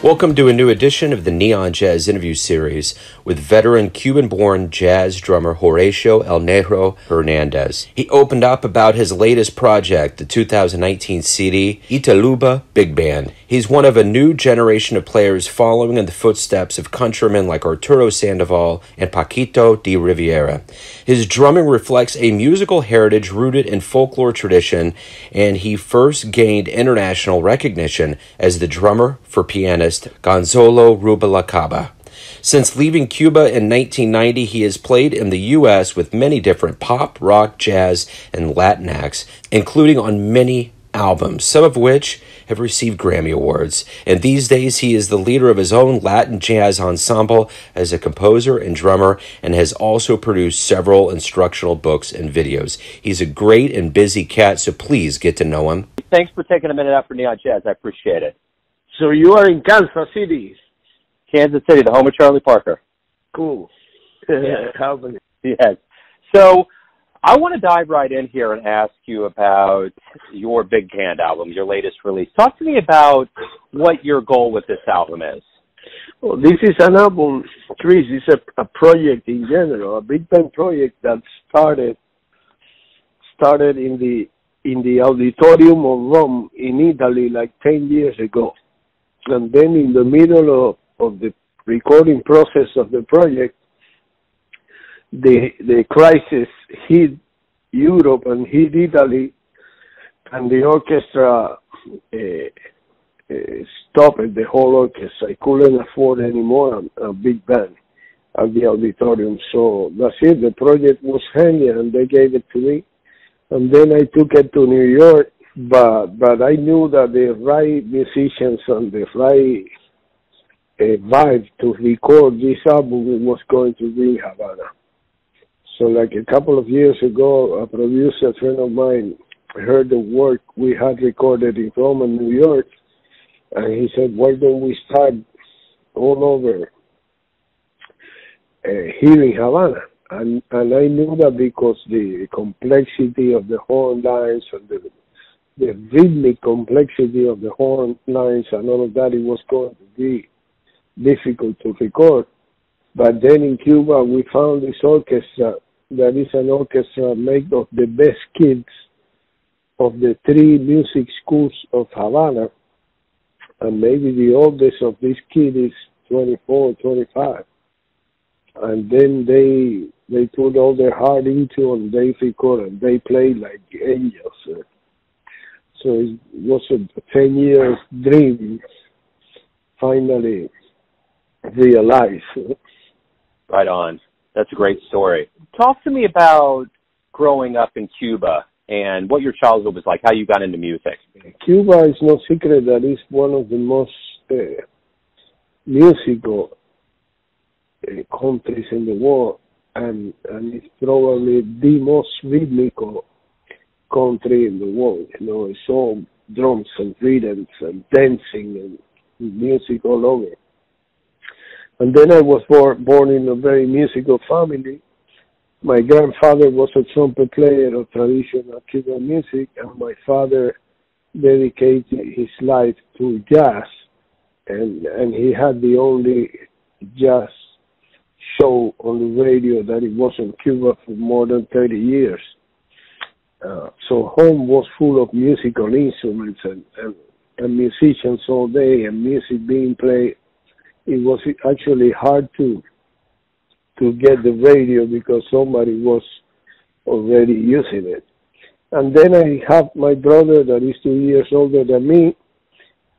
Welcome to a new edition of the Neon Jazz interview series with veteran Cuban-born jazz drummer Horacio El Negro Hernandez. He opened up about his latest project, the 2019 CD Italuba Big Band. He's one of a new generation of players following in the footsteps of countrymen like Arturo Sandoval and Paquito de Rivera. His drumming reflects a musical heritage rooted in folklore tradition, and he first gained international recognition as the drummer for pianist Gonzalo Rubalcaba. Since leaving Cuba in 1990, he has played in the U.S. with many different pop, rock, jazz, and Latin acts, including on many albums, some of which have received Grammy Awards. And these days, he is the leader of his own Latin jazz ensemble as a composer and drummer, and has also produced several instructional books and videos. He's a great and busy cat, so please get to know him. Thanks for taking a minute out for Neon Jazz. I appreciate it. So you are in Kansas City. Kansas City, the home of Charlie Parker. Cool. Yes. So I want to dive right in here and ask you about your Big Band album, your latest release. Talk to me about what your goal with this album is. Well, this is an album, Chris. It's a project in general, a Big Band project that started in the auditorium of Rome in Italy like 10 years ago. And then in the middle of the recording process of the project, the crisis hit Europe and hit Italy, and the orchestra stopped the whole orchestra. I couldn't afford anymore a big band at the auditorium. So that's it. The project was hanging, and they gave it to me. And then I took it to New York. But I knew that the right musicians and the right vibe to record this album was going to be Havana. So like a couple of years ago, a producer, a friend of mine, heard the work we had recorded in Rome and New York, and he said, why don't we start all over here in Havana? And I knew that because the complexity of the horn lines and the rhythmic complexity of the horn lines and all of that, it was going to be difficult to record. But then in Cuba, we found this orchestra that is an orchestra made of the best kids of the three music schools of Havana. And maybe the oldest of these kids is 24, 25. And then they put all their heart into and they record and they play like angels. So it was a 10-year dream finally realized. Right on. That's a great story. Talk to me about growing up in Cuba and what your childhood was like, how you got into music. Cuba is no secret that it's one of the most musical countries in the world, and it's probably the most rhythmical country in the world. You know, it's all drums and rhythms and dancing and music all over. And then I was born in a very musical family. My grandfather was a trumpet player of traditional Cuban music, and my father dedicated his life to jazz, and he had the only jazz show on the radio that it was in Cuba for more than 30 years. So home was full of musical instruments and musicians all day and music being played. It was actually hard to get the radio because somebody was already using it. And then I have my brother that is 2 years older than me,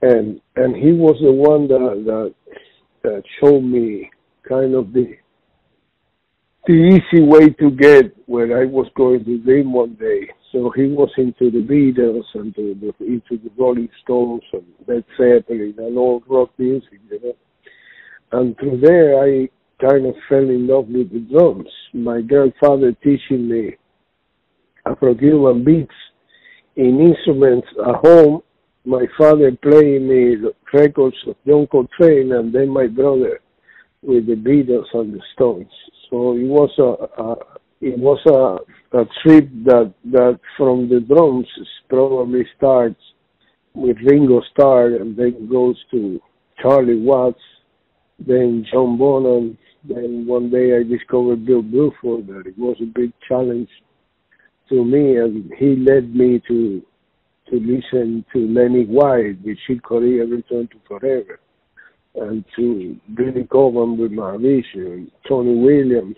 and he was the one that showed me kind of the easy way to get where I was going to dream one day. So he was into the Beatles and into the Rolling Stones and Led Zeppelin and all rock music, you know. And through there, I kind of fell in love with the drums. My grandfather teaching me Afro-Cuban beats in instruments at home, my father playing me the records of John Coltrane, and then my brother with the Beatles and the Stones. So it was a trip that from the drums probably starts with Ringo Starr and then goes to Charlie Watts, then John Bonham. Then one day I discovered Bill Bruford, that it was a big challenge to me, and he led me to listen to Lenny White with Chick Corea Return to Forever, and to Billy Cobham with My Vision, Tony Williams,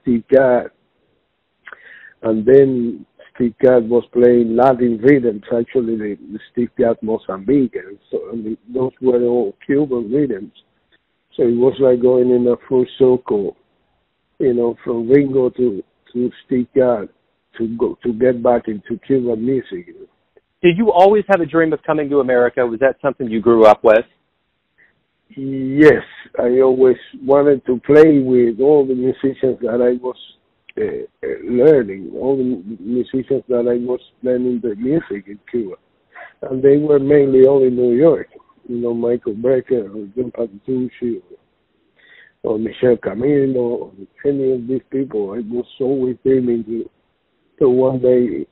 Steve Gadd. And then Steve Gadd was playing Latin rhythms, actually the Steve Gadd Mozambique, and so those were all Cuban rhythms. So it was like going in a full circle, from Ringo to Steve Gadd to get back into Cuban music. Did you always have a dream of coming to America? Was that something you grew up with? Yes, I always wanted to play with all the musicians that I was learning, all the musicians that I was learning the music in Cuba. And they were mainly all in New York. Michael Brecker or Jim Patitucci or Michel Camilo, or any of these people. I was always dreaming to one day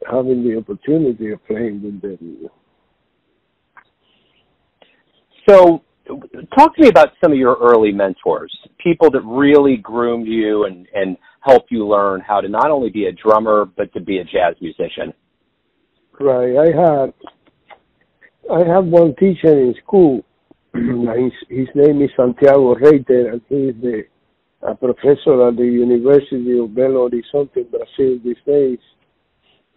having the opportunity of playing with them. So, talk to me about some of your early mentors, people that really groomed you and helped you learn how to not only be a drummer, but to be a jazz musician. Right. I have one teacher in school. His name is Santiago Reiter, and he is a professor at the University of Belo Horizonte, Brazil these days.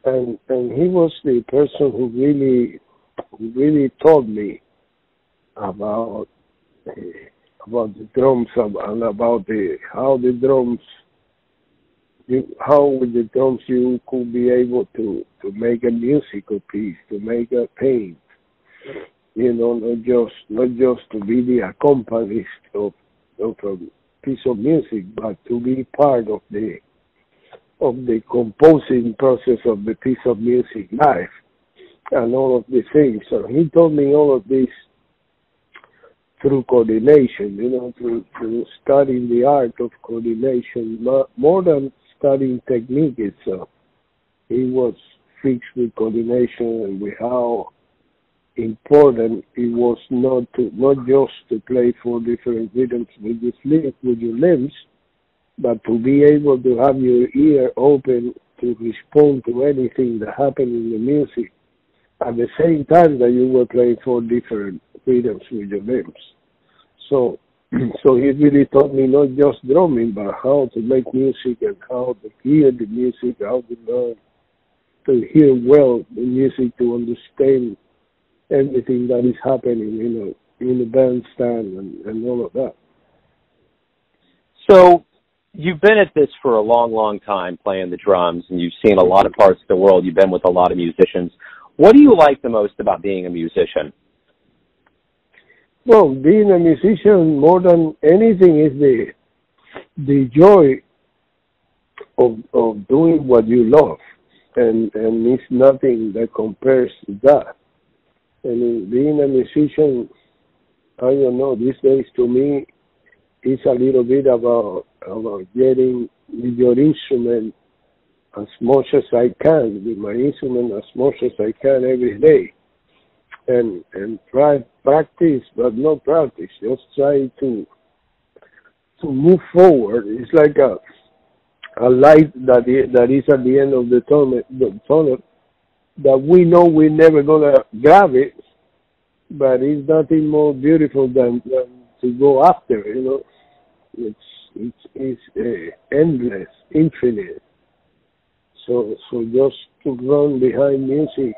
And he was the person who really taught me about the drums and about how with the drums you could be able to make a musical piece, to make a paint. Not just to be the accompanist of a piece of music, but to be part of the composing process of the piece of music live and all of these things. So he taught me all of this through coordination, through studying the art of coordination, more than studying technique itself. He was fixed with coordination and with how important it was not just to play 4 different rhythms with your limbs, but to be able to have your ear open to respond to anything that happened in the music at the same time that you were playing 4 different rhythms with your limbs. So he really taught me not just drumming, but how to make music and how to hear the music, how to learn to hear well the music, to understand everything that is happening in the bandstand and all of that. So you've been at this for a long, long time playing the drums, and you've seen a lot of parts of the world. You've been with a lot of musicians. What do you like the most about being a musician? Well, being a musician, more than anything, is the joy of doing what you love, and it's nothing that compares to that. And being a musician, I don't know, these days to me, it's a little bit about getting with your instrument as much as I can, with my instrument as much as I can every day. And try practice, but not practice. Just try to move forward. It's like a light that is at the end of the tunnel that we know we're never gonna grab it, but it's nothing more beautiful than to go after. It's endless, infinite. So just to run behind music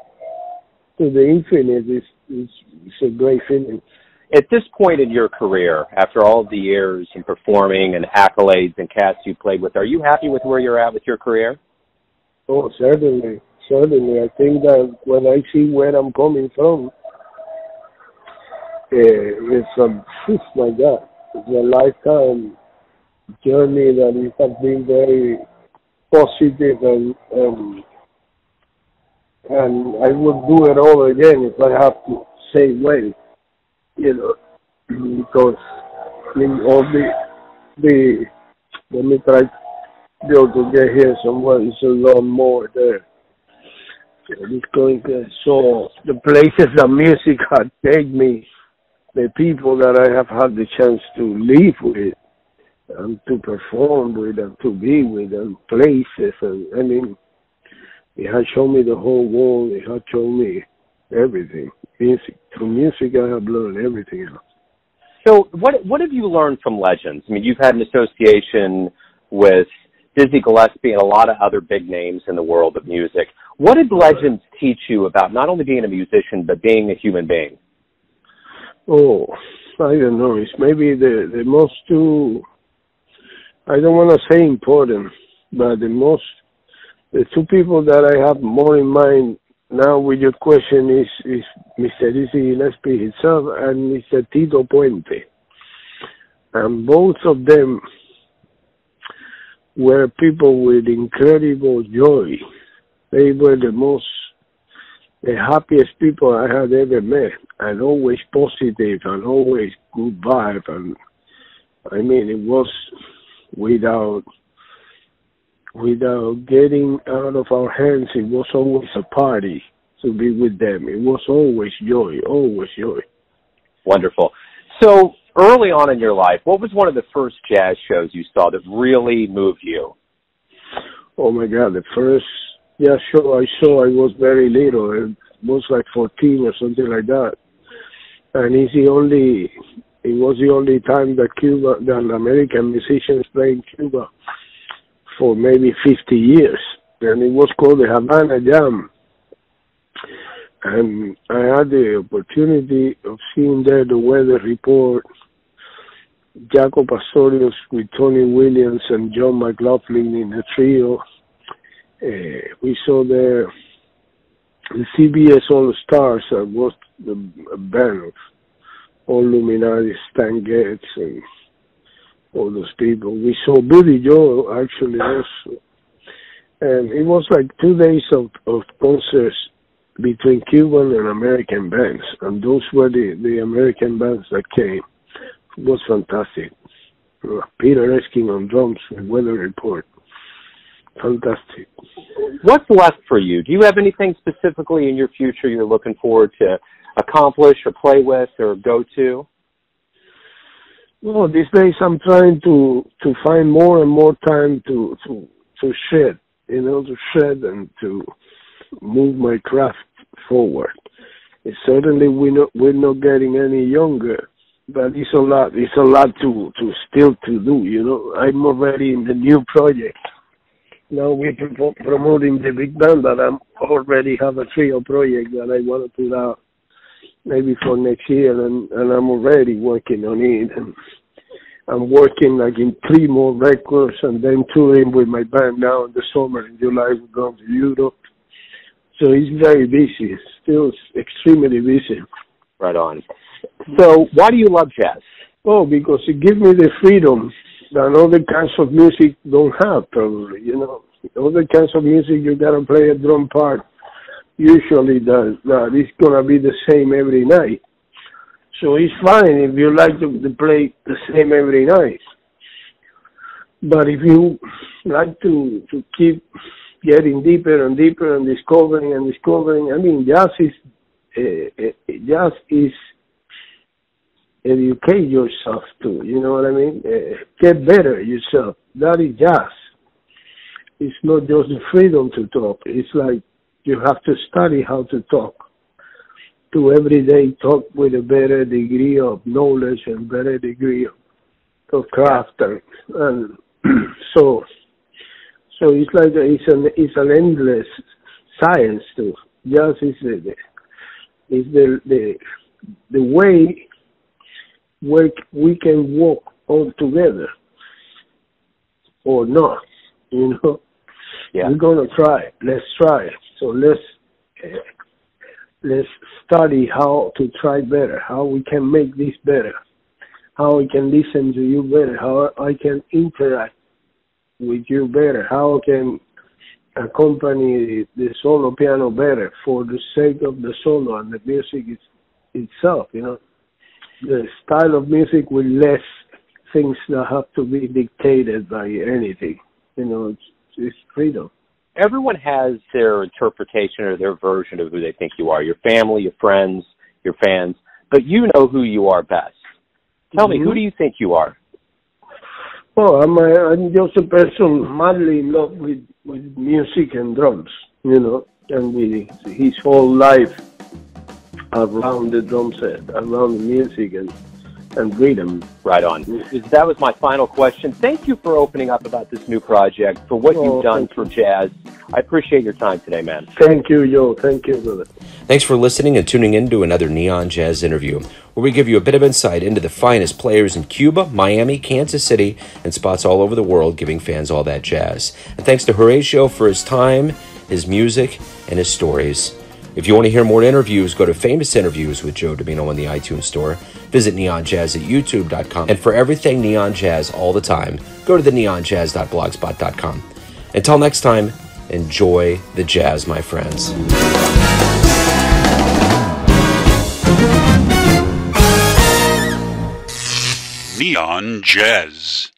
to the infinite is a great feeling. At this point in your career, after all of the years and performing and accolades and cats you played with, are you happy with where you're at with your career? Oh, certainly. I think that when I see where I'm coming from, it's my God, it's a lifetime journey that has been very positive, and I would do it all again if I have to say when, because in all the let me try to get here somewhere, it's a lot more there. It's going to, so the places that music had taken me the people that I have had the chance to live with and to perform with and to be with and places. And I mean, it has shown me the whole world. It has shown me everything. Music. Through music, I have learned everything else. So what have you learned from legends? I mean, you've had an association with Dizzy Gillespie and a lot of other big names in the world of music. What did legends teach you about not only being a musician, but being a human being? Oh, I don't know. It's maybe the most two, I don't want to say important, but the two people that I have more in mind now with your question is Mr. Dizzy Gillespie himself and Mr. Tito Puente. And both of them were people with incredible joy. They were the happiest people I had ever met, and always positive and always good vibe. And I mean, it was without getting out of our hands, it was always a party to be with them. It was always joy, always joy. Wonderful. So early on in your life, what was one of the first jazz shows you saw that really moved you? Oh my God, the first jazz show I saw, I was very little. It was like 14 or something like that. And it was the only time that American musicians played in Cuba for maybe 50 years. And it was called the Havana Jam. And I had the opportunity of seeing there the weather report, Jaco Pastorius with Tony Williams and John McLaughlin in a trio. We saw there the CBS All Stars, was the band of all Luminati, Stan Getz, and all those people. We saw Billy Joel actually also. And it was like 2 days of concerts between Cuban and American bands. And those were the American bands that came. It was fantastic. Peter Erskine on drums with Weather Report. Fantastic. What's left for you? Do you have anything specifically in your future you're looking forward to accomplish or play with or go to? Well, these days I'm trying to find more and more time to shed, to shed and to move my craft forward. It's certainly we're not getting any younger, but it's a lot to still to do. I'm already in the new project. Now we're promoting the big band, but I already have a trio project that I want to put out maybe for next year, and I'm already working on it. And I'm working like in 3 more records and then touring with my band now in the summer. In July, we're going to Europe. So it's very busy. It's still extremely busy. Right on. So why do you love jazz? Oh, because it gives me the freedom that other kinds of music don't have, probably. Other kinds of music, you got to play a drum part. Usually that it's going to be the same every night. So it's fine if you like to play the same every night. But if you like to keep getting deeper and deeper and discovering, I mean, jazz is educate yourself too. You know what I mean? Get better yourself. That is jazz. It's not just the freedom to talk. It's like you have to study how to talk. To every day talk with a better degree of knowledge and better degree of craft, and so it's like it's an endless science too. Just is the way we can walk all together or not. Yeah. We're gonna try. Let's try. So let's study how to try better, how we can make this better, how I can listen to you better, how I can interact with you better, how I can accompany the solo piano better for the sake of the solo and the music itself, The style of music with less things that have to be dictated by anything, it's freedom. Everyone has their interpretation or their version of who they think you are, your family, your friends, your fans. but you know who you are best. Tell me, who do you think you are? Oh, I'm just a person madly in love with music and drums, you know, and with his whole life around the drum set, around the music and rhythm. Right on. That was my final question. Thank you for opening up about this new project, for what you've done for jazz. I appreciate your time today, man. Thank you, Joe. Thank you, brother. Thanks for listening and tuning in to another Neon Jazz interview, where we give you a bit of insight into the finest players in Cuba, Miami, Kansas City, and spots all over the world, giving fans all that jazz. And thanks to Horacio for his time, his music, and his stories. If you want to hear more interviews, go to Famous Interviews with Joe Domino on the iTunes Store. Visit neonjazz at youtube.com. And for everything Neon Jazz all the time, go to the neonjazz.blogspot.com. Until next time, enjoy the jazz, my friends. Neon Jazz.